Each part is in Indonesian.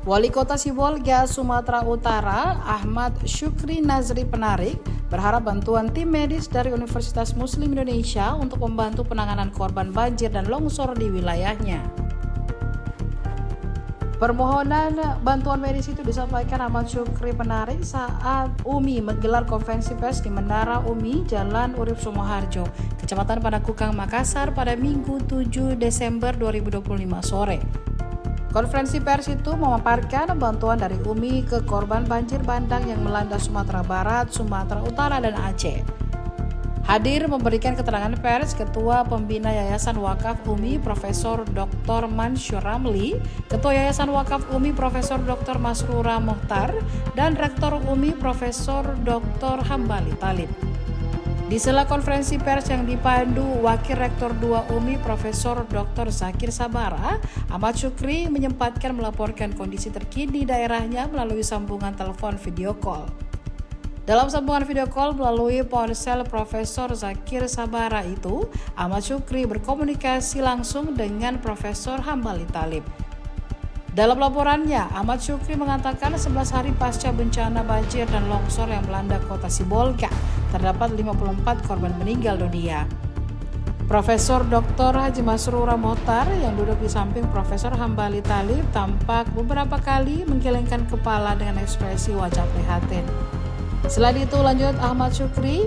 Wali Kota Sibolga, Sumatera Utara, Ahmad Syukri Nazri Penarik, berharap bantuan tim medis dari Universitas Muslim Indonesia untuk membantu penanganan korban banjir dan longsor di wilayahnya. Permohonan bantuan medis itu disampaikan Ahmad Syukri Penarik saat UMI menggelar konferensi pers di Menara UMI, Jalan Urip Sumoharjo, Kecamatan Panakukang, Makassar pada Minggu 7 Desember 2025 sore. Konferensi pers itu memaparkan bantuan dari UMI ke korban banjir bandang yang melanda Sumatera Barat, Sumatera Utara, dan Aceh. Hadir memberikan keterangan pers Ketua Pembina Yayasan Wakaf UMI Profesor Dr. Mansur Ramli, Ketua Yayasan Wakaf UMI Profesor Dr. Masrura Mohtar, dan Rektor UMI Profesor Dr. Hambali Talib. Di sela konferensi pers yang dipandu Wakil Rektor 2 UMI Profesor Dr. Zakir Sabara, Ahmad Syukri menyempatkan melaporkan kondisi terkini daerahnya melalui sambungan telepon video call. Dalam sambungan video call melalui ponsel Profesor Zakir Sabara itu, Ahmad Syukri berkomunikasi langsung dengan Profesor Hambali Talib. Dalam laporannya, Ahmad Syukri mengatakan 11 hari pasca bencana banjir dan longsor yang melanda kota Sibolga, terdapat 54 korban meninggal dunia. Profesor Dr. Haji Masrura Mohtar yang duduk di samping Profesor Hambali Talib tampak beberapa kali menggelengkan kepala dengan ekspresi wajah prihatin. Selain itu, lanjut Ahmad Syukri,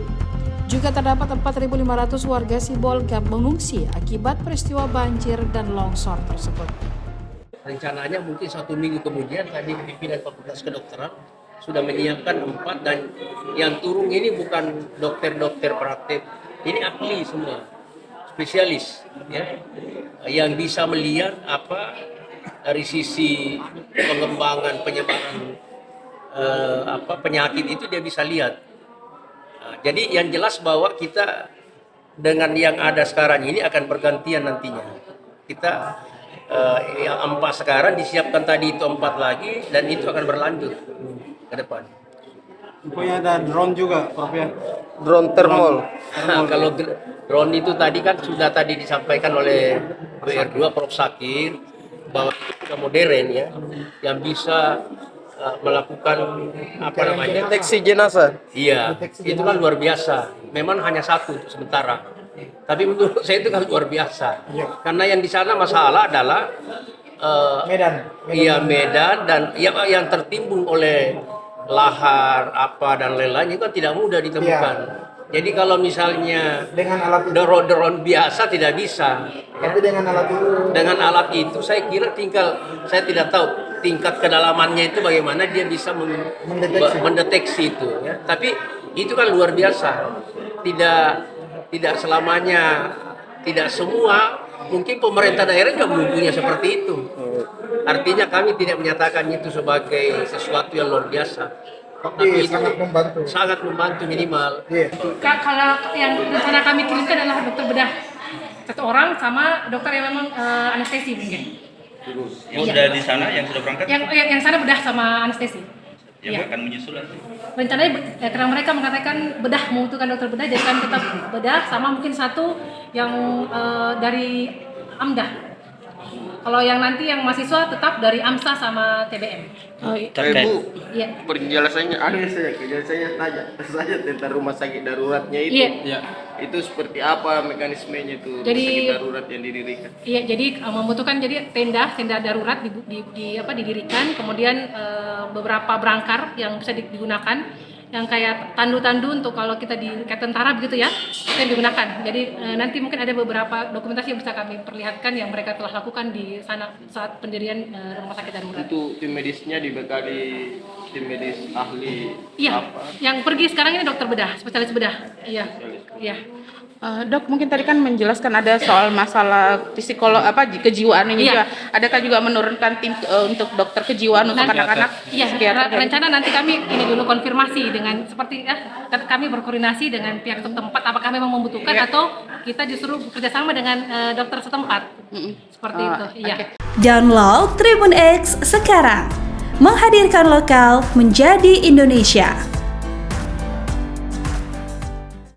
juga terdapat 4.500 warga Sibolga mengungsi akibat peristiwa banjir dan longsor tersebut. Rencananya mungkin 1 minggu kemudian tadi pimpinan Fakultas Kedokteran sudah menyiapkan 4, dan yang turun ini bukan dokter-dokter praktek, ini ahli semua, spesialis, ya, yang bisa melihat apa dari sisi pengembangan penyebaran penyakit itu dia bisa lihat. Jadi yang jelas bahwa kita dengan yang ada sekarang ini akan bergantian nantinya. Kita yang 4 sekarang disiapkan tadi itu 4 lagi, dan itu akan berlanjut ke depan. Punya ada drone juga, Prof ya? Drone thermal. Kalau drone itu tadi kan sudah tadi disampaikan oleh WR2 Prof Zakir bahwa itu sudah modern ya, yang bisa melakukan deteksi jenazah. Iya, itu kan luar biasa. Memang hanya 1 sementara, tapi menurut saya itu kan luar biasa. Karena yang di sana masalah adalah Medan dan yang tertimbun oleh lahar dan lain-lain itu kan tidak mudah ditemukan. Jadi kalau misalnya Dengan alat itu. drone biasa tidak bisa. Tapi dengan alat itu saya kira saya tidak tahu tingkat kedalamannya itu bagaimana dia bisa mendeteksi itu. Ya. Tapi itu kan luar biasa. Tidak selamanya, tidak semua. Mungkin pemerintah daerah juga mempunyai seperti itu. Artinya kami tidak menyatakan itu sebagai sesuatu yang luar biasa. Tapi sangat membantu minimal. Kalau yang rencana kami kirimkan adalah dokter bedah 1 orang sama dokter yang memang anestesi mungkin. Sudah di sana yang sudah berangkat? Yang sana bedah sama anestesi. Yang akan menyusul nanti? Rencananya karena mereka mengatakan bedah membutuhkan dokter bedah, jadi kami tetap bedah sama mungkin 1 yang dari AMDA. Kalau yang nanti yang mahasiswa tetap dari AMSA sama TBM. Bu, Iya. penjelasannya ada saya tanya saja tentang rumah sakit daruratnya itu. Iya. Itu seperti apa mekanismenya itu Jadi, rumah sakit darurat yang didirikan? Iya, jadi membutuhkan tenda darurat didirikan, kemudian beberapa berangkar yang bisa digunakan, yang kayak tandu-tandu untuk kalau kita di kayak tentara begitu ya, itu yang digunakan. Jadi nanti mungkin ada beberapa dokumentasi yang bisa kami perlihatkan yang mereka telah lakukan di sana saat pendirian rumah sakit darurat. Itu tim medisnya dibekali tim medis ahli Iya, apa? yang pergi sekarang ini dokter bedah, spesialis bedah. Iya. Dok, mungkin tadi kan menjelaskan ada soal masalah kejiwaan ini juga. Adakah juga menurunkan tim untuk dokter kejiwaan untuk anak-anak? Iya, rencana nanti kami ini dulu konfirmasi dengan seperti kami berkoordinasi dengan pihak setempat apakah memang membutuhkan atau kita justru bekerjasama dengan dokter setempat. Seperti itu. Iya. Download Tribun X sekarang. Menghadirkan lokal menjadi Indonesia.